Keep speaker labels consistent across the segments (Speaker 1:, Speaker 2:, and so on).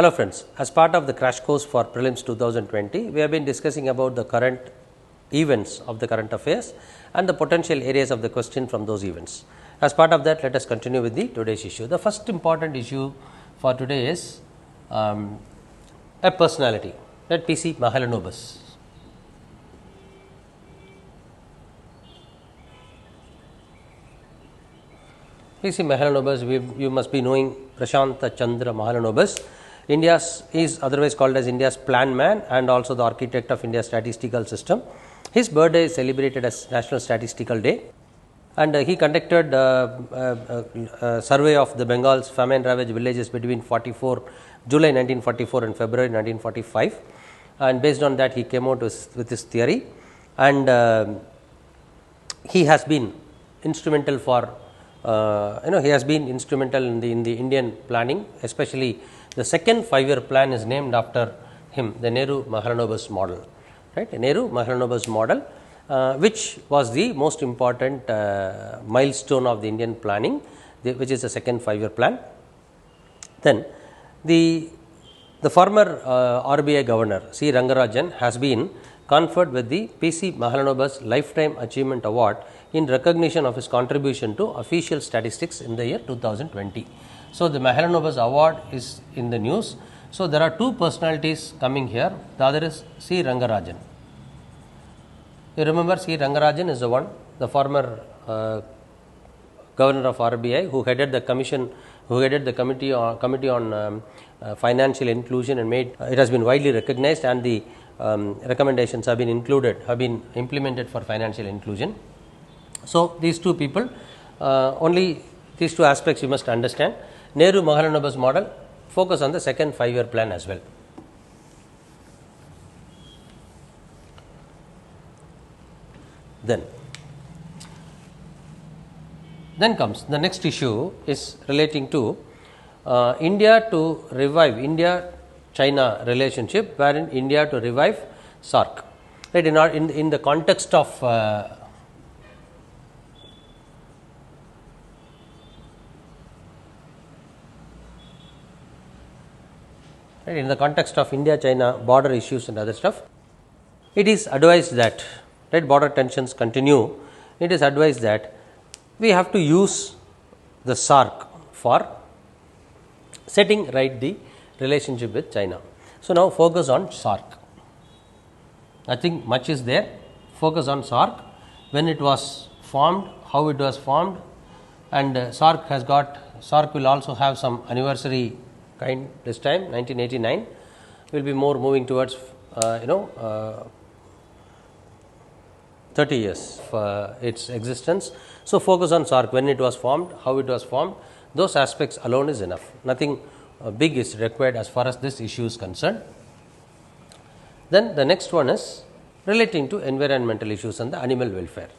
Speaker 1: Hello friends, as part of the crash course for prelims 2020, we have been discussing about the current events of the current affairs and the potential areas of the question from those events. As part of that, let us continue with the today's issue. The first important issue for today is a personality, that P.C. Mahalanobis. P.C. Mahalanobis, you must be knowing Prashanta Chandra Mahalanobis. India's is otherwise called as India's plan man and also the architect of India's statistical system. His birthday is celebrated as National Statistical Day, and he conducted a survey of the Bengal's famine ravaged villages between July 1944 and February 1945, and based on that he came out with his theory, and he has been instrumental for he has been instrumental in the Indian planning, especially the second 5-year plan is named after him, the Nehru Mahalanobis model, right? Nehru Mahalanobis model, which was the most important milestone of the Indian planning, which is the second 5-year plan. Then the former RBI governor C. Rangarajan has been conferred with the P.C. Mahalanobis Lifetime Achievement Award in recognition of his contribution to official statistics in the year 2020. So, the Mahalanobis award is in the news. So, there are two personalities coming here. The other is C. Rangarajan. You remember C. Rangarajan is the former governor of RBI who headed the committee on financial inclusion, and it has been widely recognized, and the recommendations have been implemented for financial inclusion. So, these two people, only these two aspects you must understand. Nehru Mahalanobis model focus on the second 5-year plan as well. Then comes the next issue is relating to India China relationship, wherein India to revive SAARC, right? In the context of in the context of India-China border issues and other stuff, it is advised that, right, border tensions continue. It is advised that we have to use the SAARC for setting right the relationship with China. So, now focus on SAARC. I think much is there. Focus on SAARC, when it was formed, how it was formed, and SAARC will also have some anniversary kind this time, 1989, will be more moving towards 30 years for its existence. So, focus on SAARC, when it was formed, how it was formed, those aspects alone is enough. Nothing big is required as far as this issue is concerned. Then the next one is relating to environmental issues and the animal welfare.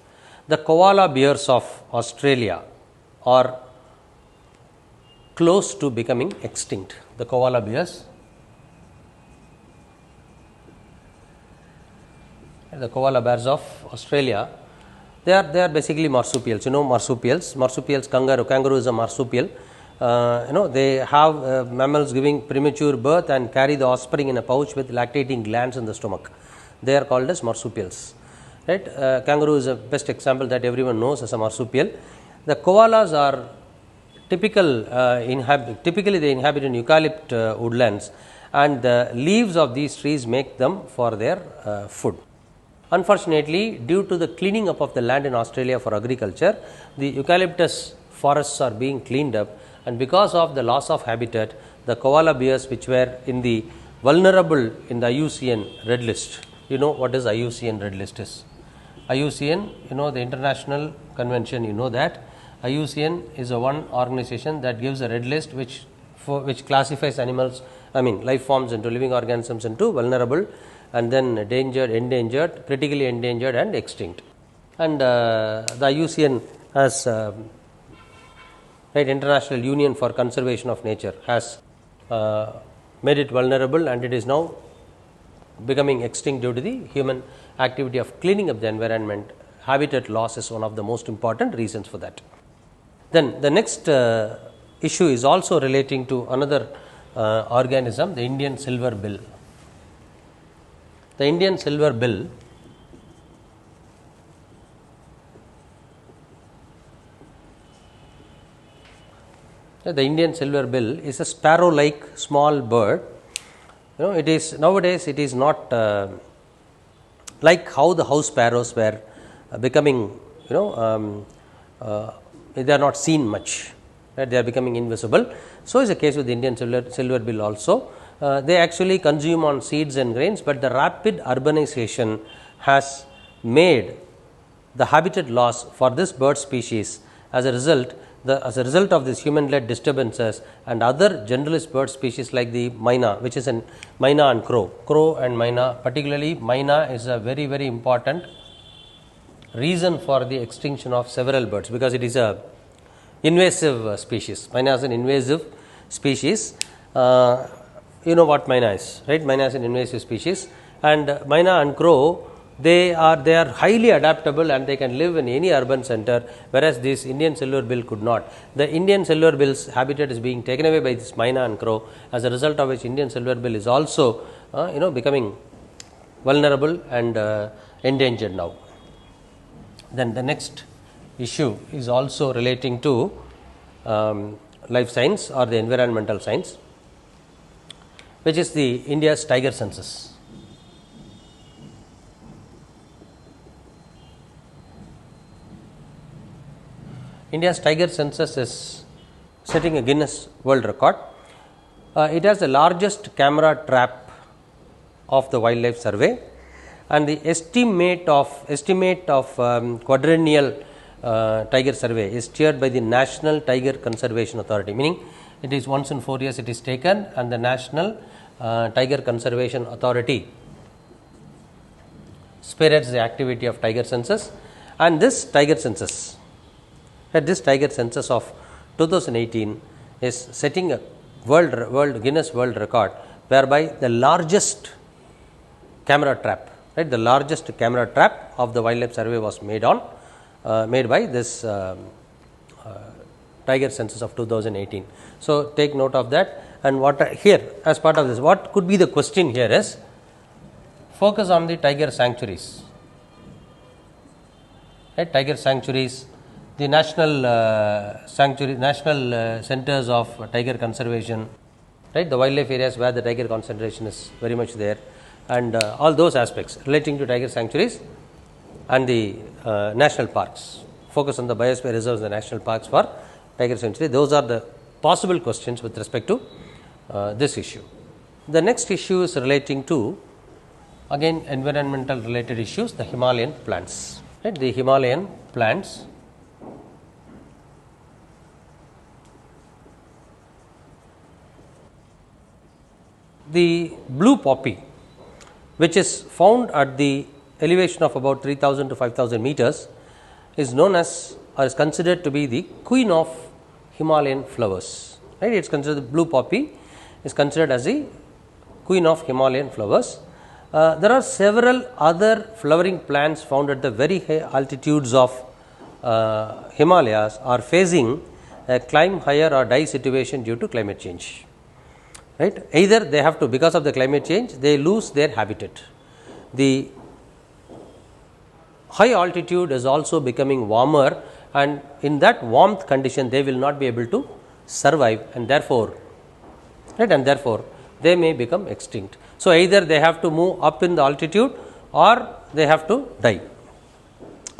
Speaker 1: The koala bears of Australia are close to becoming extinct. The koala bears, of Australia, they are basically marsupials. You know marsupials, kangaroo is a marsupial. They have mammals giving premature birth and carry the offspring in a pouch with lactating glands in the stomach. They are called as marsupials, right? Kangaroo is a best example that everyone knows as a marsupial. The koalas are typically they inhabit in eucalypt woodlands, and the leaves of these trees make them for their food. Unfortunately, due to the cleaning up of the land in Australia for agriculture, the eucalyptus forests are being cleaned up, and because of the loss of habitat, the koala bears which were in the vulnerable in the IUCN red list. You know what is IUCN red list is? IUCN, the international convention, that. IUCN is a one organization that gives a red list which classifies life forms into living organisms into vulnerable, and then endangered, critically endangered and extinct. And the IUCN has International Union for Conservation of Nature has made it vulnerable, and it is now becoming extinct due to the human activity of cleaning up the environment. Habitat loss is one of the most important reasons for that. Then the next issue is also relating to another organism, the Indian silver bill. The Indian silver bill is a sparrow-like small bird. It is nowadays it is not like how the house sparrows were becoming, they are not seen much, right? They are becoming invisible. So is the case with the Indian silver bill also. They actually consume on seeds and grains, but the rapid urbanization has made the habitat loss for this bird species. As a result of this human-led disturbances and other generalist bird species like the myna, which is an myna and crow and myna, particularly myna is a very, very important reason for the extinction of several birds, because it is a invasive species. Myna is an invasive species. You know what myna is, right? Myna is an invasive species, and myna and crow, they are highly adaptable and they can live in any urban center, whereas this Indian silver bill could not. The Indian silver bill's habitat is being taken away by this myna and crow, as a result of which Indian silver bill is also becoming vulnerable and endangered now. Then the next issue is also relating to life science or the environmental science, which is the India's tiger census. India's tiger census is setting a Guinness World Record. It has the largest camera trap of the wildlife survey, and the estimate of quadrennial tiger survey is chaired by the National Tiger Conservation Authority, meaning it is once in 4 years it is taken, and the National Tiger Conservation Authority spearheads the activity of tiger census. And this tiger census of 2018 is setting a Guinness World Record, whereby the largest camera trap, right, the largest camera trap of the wildlife survey was made by this tiger census of 2018. So take note of that. And here, as part of this, what could be the question here is focus on the tiger sanctuaries, right? Tiger sanctuaries, the national centers of tiger conservation, right? The wildlife areas where the tiger concentration is very much there, and all those aspects relating to tiger sanctuaries and the national parks. Focus on the biosphere reserves, the national parks for tiger sanctuary. Those are the possible questions with respect to this issue. The next issue is relating to, again, environmental related issues, the Himalayan plants, right? The Himalayan plants. The blue poppy, which is found at the elevation of about 3000 to 5000 meters, is known as, or is considered to be, the queen of Himalayan flowers, right? It is considered, the blue poppy is considered as the queen of Himalayan flowers. There are several other flowering plants found at the very high altitudes of Himalayas are facing a climb higher or die situation due to climate change, right? Either they have to, because of the climate change, they lose their habitat. The high altitude is also becoming warmer, and in that warmth condition they will not be able to survive, and therefore, right, and therefore they may become extinct. So either they have to move up in the altitude or they have to die.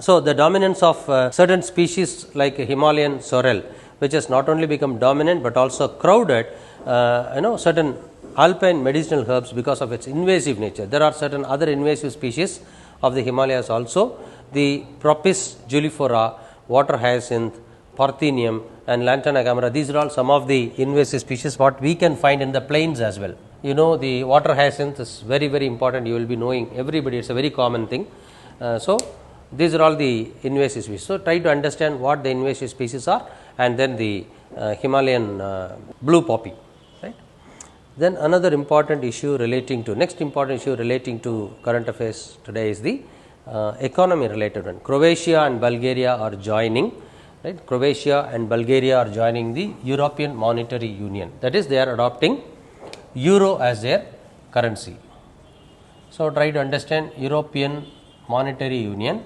Speaker 1: So the dominance of certain species like Himalayan sorrel, which has not only become dominant but also crowded certain alpine medicinal herbs because of its invasive nature. There are certain other invasive species of the Himalayas also. The Propis juliflora, water hyacinth, Parthenium and Lantana camara, these are all some of the invasive species what we can find in the plains as well. The water hyacinth is very, very important. You will be knowing, everybody, it's a very common thing. So these are all the invasive species. So try to understand what the invasive species are, and then the Himalayan blue poppy, right? Then another important issue relating to, next important issue relating to current affairs today is the economy related one. Croatia and Bulgaria are joining, right? Croatia and Bulgaria are joining the European Monetary Union. That is, they are adopting euro as their currency. So, try to understand European Monetary Union,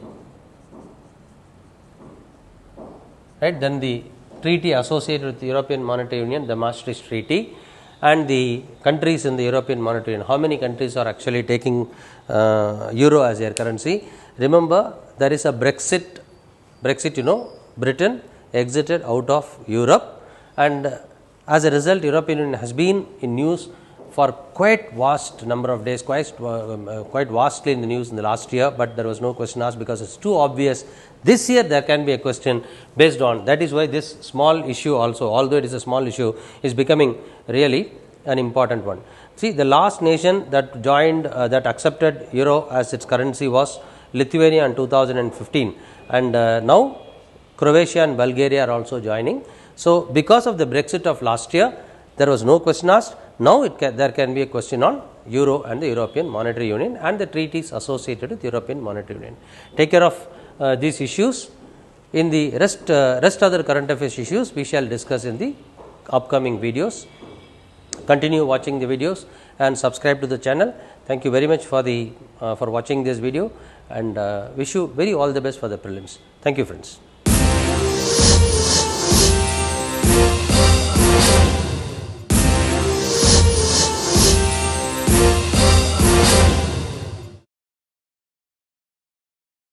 Speaker 1: right. Then the treaty associated with the European Monetary Union, the Maastricht Treaty, and the countries in the European Monetary Union. How many countries are actually taking euro as their currency? Remember, there is a Brexit, Britain exited out of Europe, and as a result European Union has been in news for quite vast number of days, quite vastly in the news in the last year, but there was no question asked because it is too obvious. This year there can be a question based on that. Is why this small issue also, although it is a small issue, is becoming really an important one. See, the last nation that joined that accepted euro as its currency was Lithuania in 2015, and now Croatia and Bulgaria are also joining. So, because of the Brexit of last year, there was no question asked. Now, there can be a question on euro and the European Monetary Union and the treaties associated with European Monetary Union. Take care of these issues. In the rest other current affairs issues, we shall discuss in the upcoming videos. Continue watching the videos and subscribe to the channel. Thank you very much for watching this video, and wish you all the best for the prelims. Thank you, friends.